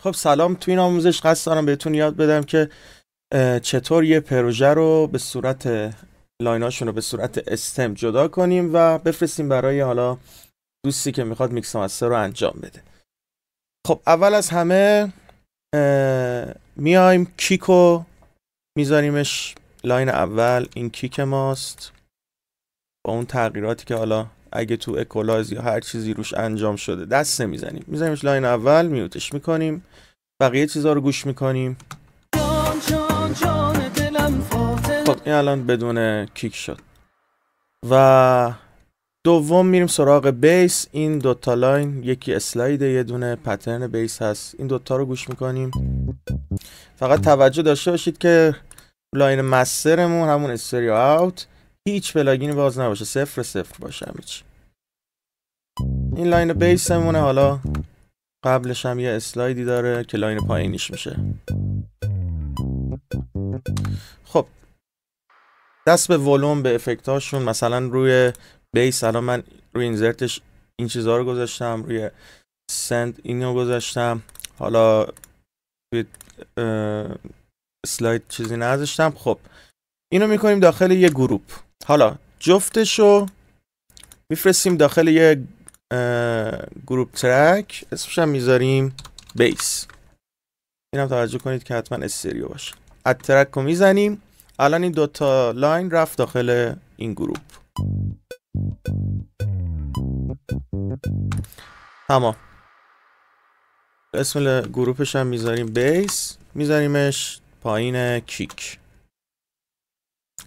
خب سلام. تو این آموزش قصد دارم بهتون یاد بدم که چطور یه پروژه رو به صورت لایناشون رو به صورت استم جدا کنیم و بفرستیم برای حالا دوستی که میخواد میکس مستر رو انجام بده. خب اول از همه میایم کیکو میذاریمش لاین اول. این کیک ماست با اون تغییراتی که حالا اگه تو اکولاز یا هر چیزی روش انجام شده دست نمیزنیم، میذاریمش لاین اول، میوتش میکنیم، بقیه چیزا رو گوش میکنیم. خب این الان بدون کیک شد. و دوم میریم سراغ بیس. این دوتا لاین، یکی اسلایده یه دونه پترن بیس هست، این دوتا رو گوش میکنیم. فقط توجه داشته باشید که لاین مسترمون همون استریو اوت هیچ پلاگینی باز نباشه، 0 باشه همه چی. این لاین بیسمونه. حالا قبلش هم یه اسلایدی داره که لاین پایینیش میشه. خب دست به ولوم، به افکتاشون. مثلا روی بیس الان من روی اینزرتش این چیزها رو گذاشتم، روی سند اینو گذاشتم، حالا روی اسلاید چیزی نذاشتم. خب اینو میکنیم داخل یه گروپ. حالا جفتشو میفرستیم داخل یه گروپ ترک، اسمش هم میذاریم بیس. اینم توجه کنید که حتما استریو باشه. اد ترک رو میزنیم. الان این دوتا لاین رفت داخل این گروپ. تمام. اسم گروپش هم میذاریم بیس، میذاریمش پایین کیک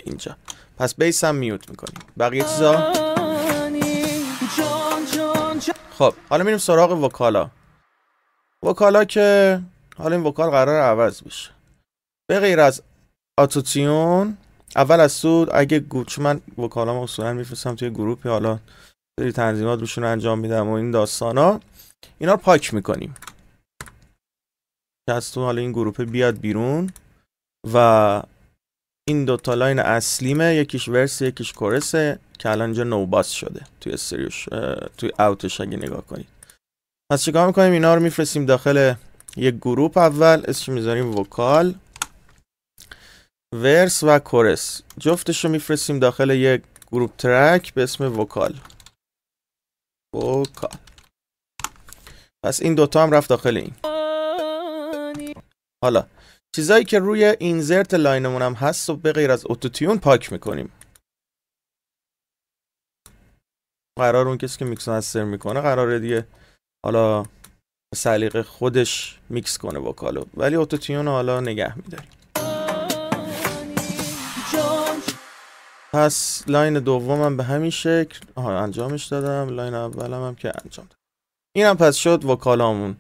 اینجا. پس بیس هم میوت میکنیم، بقیه چیزا. خب حالا میریم سراغ وکالا. وکالا که حالا این وکال قرار عوض بشه. به غیر از آتوتیون اول از سود اگه چون من وکالام اصولا میفرستم توی گروپی، حالا سری تنظیمات روشون انجام میدم و این داستانا، اینا رو پاک میکنیم که از تو حالا این گروپ بیاد بیرون. و این دوتا لاین اصلیمه، یکیش ورس یکیش کورسه که الان اینجا نوباس شده توی استریوش، توی اوتش اگه نگاه کنید. پس چیکار میکنیم؟ اینا رو میفرستیم داخل یک گروپ. اول اسمش میذاریم وکال، ورس و کورس، جفتش رو میفرستیم داخل یک گروپ ترک به اسم وکال. پس این دوتا هم رفت داخل این. حالا چیزایی که روی اینزرت لاینمون هم هست و به غیر از اتوتیون پاک میکنیم. قرار اون کسی که میکس مستر میکنه قراره دیگه حالا سلیقه خودش میکس کنه وکالو، ولی اتوتیون حالا نگه میداریم. پس لاین دومم به همین شکل انجامش دادم، لاین اولم هم که انجام دادم. اینم پس شد وکالامون.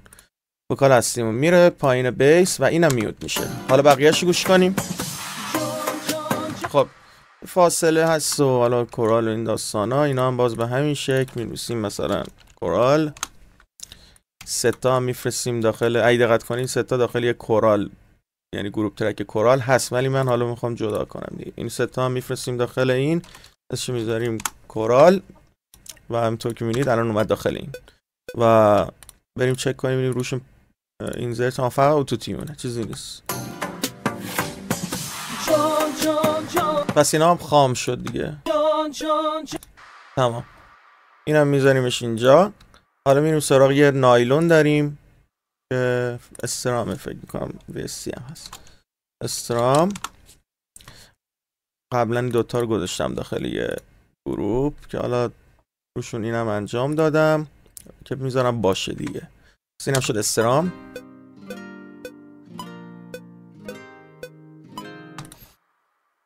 وکال اصلیمون میره پایین بیس و اینم میوت میشه. حالا بقیه‌اشو گوش کنیم. خب فاصله هست و حالا کورال و این داستانا، اینا هم باز به همین شکل می‌نویسیم. مثلا کورال ستا میفرستیم داخل. اگه دقت کنین ستا داخل یه کورال، یعنی گروپ ترک کورال هست، ولی من حالا میخوام جدا کنم دیگه. این ستا هم میفرستیم داخل این، اسمش میذاریم کورال و همونطور که میبینید الان اومد داخل این. و بریم چک کنیم ببینیم روش اینزرت هم فقط اتوتیونه، چیزی نیست. پس اینا هم خام شد دیگه. تمام. اینم میذاریمش اینجا. حالا میریم سراغ یه نایلون داریم که استرامه، فکر میکنم VSC هم هست. استرام قبلا دوتا رو گذاشتم داخل یه گروپ که حالا روشون اینم انجام دادم که میذارم باشه دیگه. پس اینم شد استرام.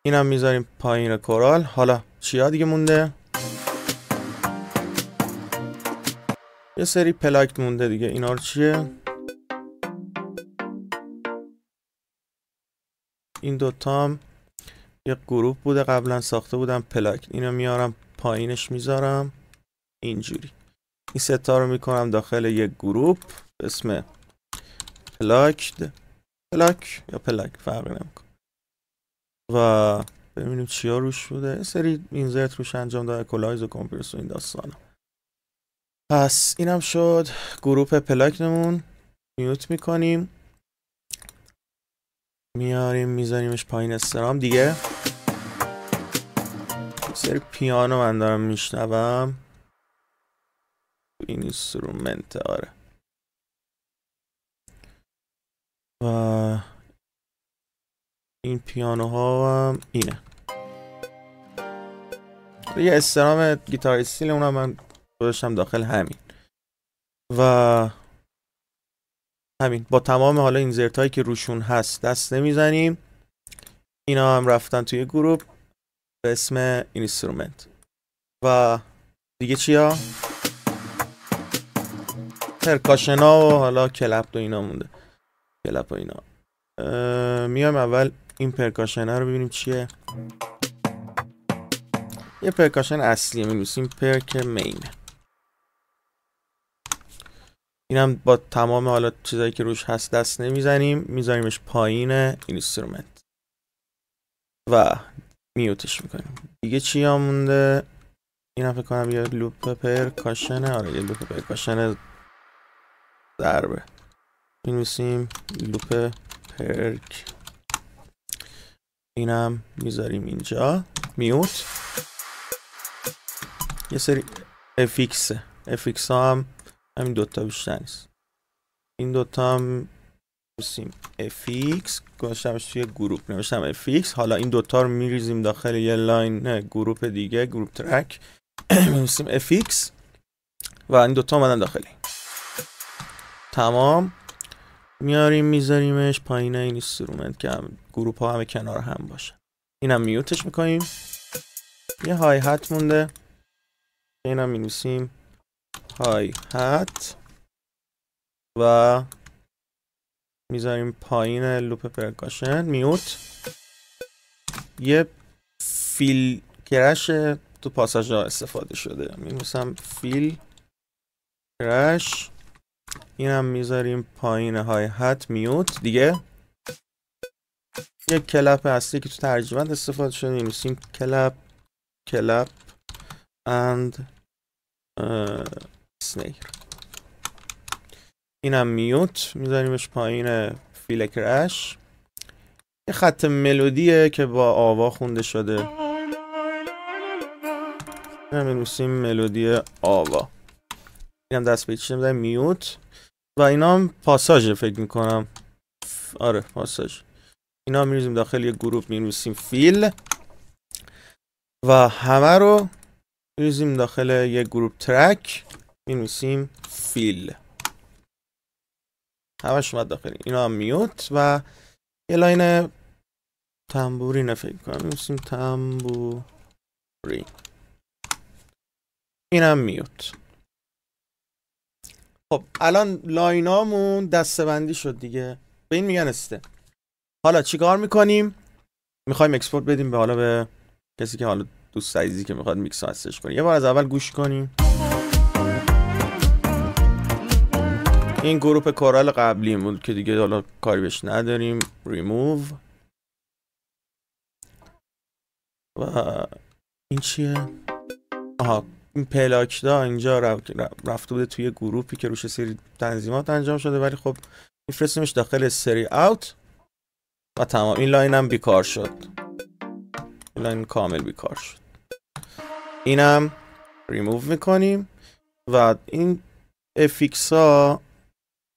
اینم میذاریم پایین کورال. حالا چیا دیگه مونده؟ یه سری پلاک مونده دیگه. اینا رو چیه؟ این دوتا هم یه گروپ بوده قبلا ساخته بودم پلاک، اینو میارم پایینش میذارم اینجوری. این ستا رو میکنم داخل یک گروپ به اسم پلاک یا پلاک فرق نمیکنه. و ببینیم چیا روش بوده. سری اینزرت روش انجام داده، اکولایز و کمپرس و این داستانا. پس اینم شد گروپ پلاک نمون. میوت میکنیم، میاریم میذاریمش پایین استرام. دیگه سری پیانو من دارم میشنوم، این اینسترومنت. آره و این پیانو ها هم اینه. یه استرام گیتار استیل اونم من گذاشتم داخل همین و همین. با تمام حالا اینزرت هایی که روشون هست دست نمیزنیم. اینا هم رفتن توی گروپ به اسم اینسترومنت. و دیگه چیا؟ پرکاشنا و حالا کلپ و اینا مونده. کلپ و اینا میام اول این پرکاشنه رو ببینیم چیه. یه پرکاشن اصلیه، می‌نویسیم پرک مین. اینم با تمام حالا چیزایی که روش هست دست نمیزنیم، میذاریمش پایین اینسترومنت و میوتش میکنیم. دیگه چی ها مونده؟ این فکر کنم یه لوپ پرکاشنه. آره یه لوپ پرکاشن ضربه، می‌نویسیم لوپ پرک. اینم میذاریم اینجا. میوت. یه سری افیکس ها هم همین دوتا بیشتر نیست. این دوتا هم می‌نویسیم افیکس، گذاشتمش توی گروپ نوشتم افیکس. حالا این دوتا رو میریزیم داخل یه لاین گروپ دیگه، گروپ ترک. می‌نویسیم افیکس و این دوتا اومدن داخلی. تمام. میاریم میذاریمش پایین این اینسترومنت که هم گروپ ها همه کنار هم باشه. اینم میوتش میکنیم. یه های هت مونده، اینم می‌نویسیم های هت و میذاریم پایین لوپ پرکاشن. میوت. یه فیل کرش تو پاساژ ها استفاده شده، می‌نویسم فیل کرش. اینم میذاریم پایین های هت. میوت. دیگه یه کلپ اصلی که تو ترجمه استفاده شده، می‌نویسیم کلپ اند snare. اینم میوت، میذاریمش پایین فیل کرش. یه خط ملودیه که با آوا خونده شده، می‌نویسیم ملودی آوا. اینم دست به چیزی می‌ذاریم میوت. و اینا هم پاساژه فکر میکنم. آره پاساژ. اینا می‌ریزیم داخل یه گروپ، می‌نویسیم فیل و همه رو می‌ریزیم داخل یه گروپ ترک، می‌نویسیم فیل. همش اومد داخل. اینا هم میوت. و یه لاین تنبورین فکر کنم، می‌نویسیم تنبورین. اینم میوت. خب الان لاینامون دسته‌بندی شد دیگه، به این میگن استپ. حالا چیکار میکنیم؟ میخوایم اکسپورت بدیم به حالا به کسی که حالا دوست عزیزی که میخواد میکس هستش کنه. یه بار از اول گوش کنیم. این گروپ کورال قبلی بود که دیگه حالا کاری بهش نداریم. ریموو. و این چیه؟ آها این پلاکدا اینجا رفته بوده توی گروپی که روش سری تنظیمات انجام شده، ولی خب میفرستیمش داخل سری اوت و تمام. این لاین هم بیکار شد. این لاین کامل بیکار شد. اینم ریموو میکنیم و این افیکس ها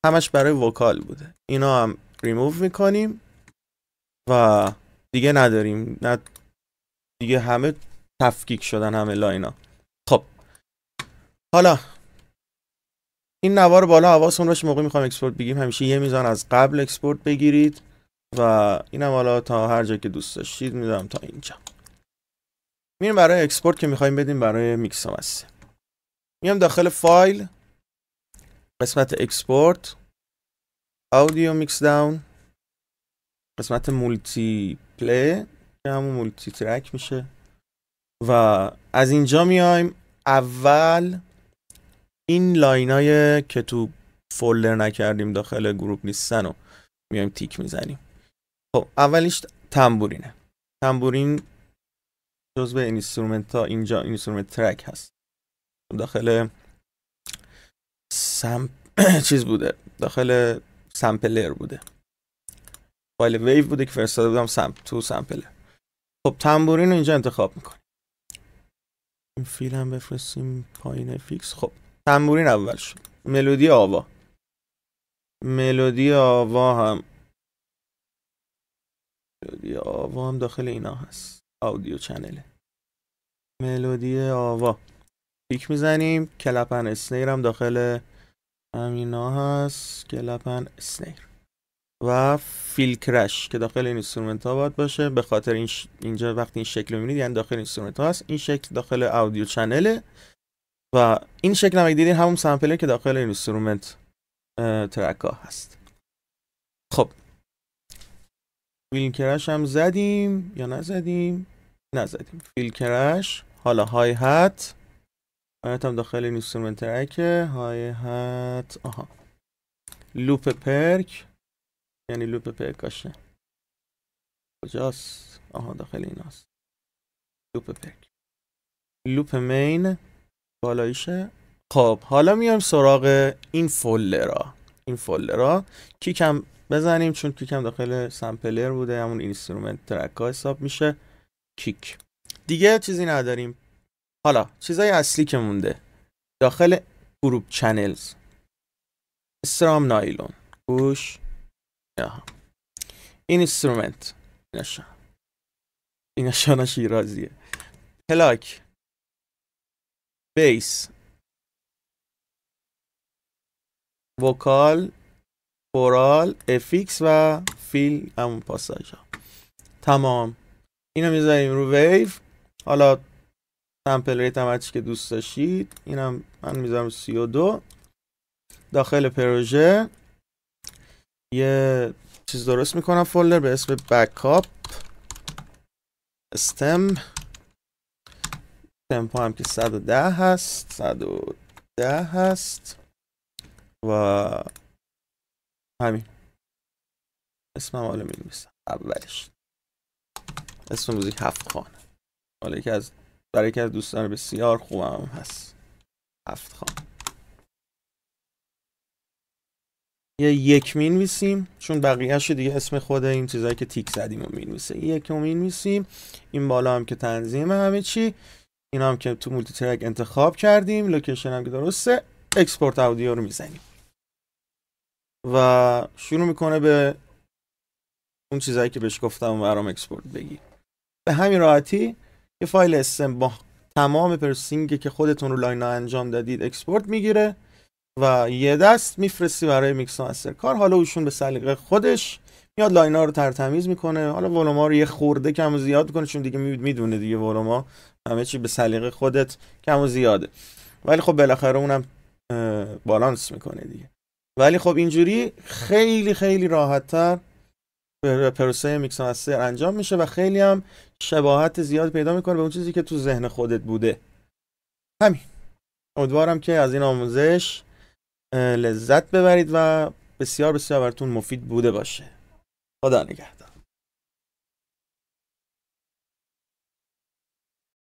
همش برای وکال بوده، اینا هم ریموو میکنیم و دیگه نداریم. نه دیگه همه تفکیک شدن همه لاینا. خب حالا این نوار بالا حواستون باشه موقع میخوام اکسپورت بگیم همیشه یه میزان از قبل اکسپورت بگیرید و اینم حالا تا هر جا که دوست داشتید میذارم تا اینجا. میریم برای اکسپورت که میخوایم بدیم برای میکس و مستر. میام داخل فایل، قسمت اکسپورت، اودیو میکس داون، قسمت مولتی پلی که همون مولتی ترک میشه و از اینجا میایم اول این لاینای که تو فولدر نکردیم داخل گروپ نیستن و میایم تیک میزنیم. خب اولیش تنبورینه. تنبورین جزو اینسترومنت ها اینجا اینسترومنت ترک هست. داخل چیز بوده، داخل سمپلر بوده، فایل ویو بوده که فرستاده بودم تو سمپلر. خب تنبورین رو اینجا انتخاب میکنیم. این فیل هم بفرستیم پایین فیکس. خب تنبورین اول شد. ملودی آوا، ملودی آوا هم داخل اینا هست، آودیو چنله. ملودی آوا پیک میزنیم. کلپن اسنیر هم داخل همینا هست، کلپن اسنیر. و فیل کرش که داخل این اینسترومنت ها باید باشه، به خاطر اینجا وقتی این شکل رو میبینید یعنی داخل اینسترومنت ها هست. این شکل داخل آودیو چنله و این شکل هم دیدین همون سامپلر که داخل اینسترومنت ترک ها هست. خب فیل کرش هم زدیم یا نزدیم؟ فیل کرش. حالا های هت هم داخل اینسترومنت ترکه. های هت لوپ پرک، یعنی لوپ پرکاشه کجاست؟ داخل ایناست. لوپ پرک. لوپ مین بالاییشه. خب حالا میایم سراغ این فولدرها. کیک هم بزنیم چون کیک هم داخل سامپلر بوده، همون اینسترومنت ترک ها حساب میشه. کیک دیگه چیزی نداریم. حالا چیزای اصلی که مونده داخل گروپ چنلز، استرام نایلون، گوش، اینسترومنت، این نشانه شیرازیه، پلاک، بیس، وکال، کورال، افیکس و فیل همون پاساژ ها. تمام. اینو میذاریم رو ویو. حالا سامپل ریت هم هرچی که دوست داشتید. اینم من میذارم 32. داخل پروژه یه چیز درست میکنم، فولدر به اسم بکاپ استم. تمپو هم که 110 هست و همین اسمم حالا می‌نویسم اولش. اسم موزیک 7 خانه. حالا برای یکی از دوستان بسیار خوبم هست 7 خانه. یه یک مینویسیم چون بقیه‌اش دیگه اسم خود این چیزایی که تیک زدیم رو مینویسه. یک رو مینویسیم. این بالا هم که تنظیم همه چی. اینا هم که تو مولتی ترک انتخاب کردیم. لوکیشن هم که درسته. اکسپورت اودیو رو میزنیم و شروع میکنه به اون چیزایی که بهش گفتم برام اکسپورت بگیر. به همین راحتی یه فایل استم با تمام پروسسینگی که خودتون رو لاین انجام دادید اکسپورت میگیره و یه دست میفرستی برای میکس و مستر کار. حالا اوشون به سلیقه خودش میاد لاینا رو ترتمیز میکنه. حالا ولوما رو یه خورده کم و زیاد میکنه چون دیگه میدونه دیگه ولوما همه چی به سلیقه خودت کم و زیاده، ولی خب بالاخره اونم بالانس میکنه دیگه. ولی خب اینجوری خیلی خیلی راحت‌تر پروسه میکس و مستر انجام میشه و خیلی هم شباهت زیاد پیدا میکنه به اون چیزی که تو ذهن خودت بوده. همین. امیدوارم که از این آموزش لذت ببرید و بسیار بسیار براتون مفید بوده باشه. خدا نگهدار.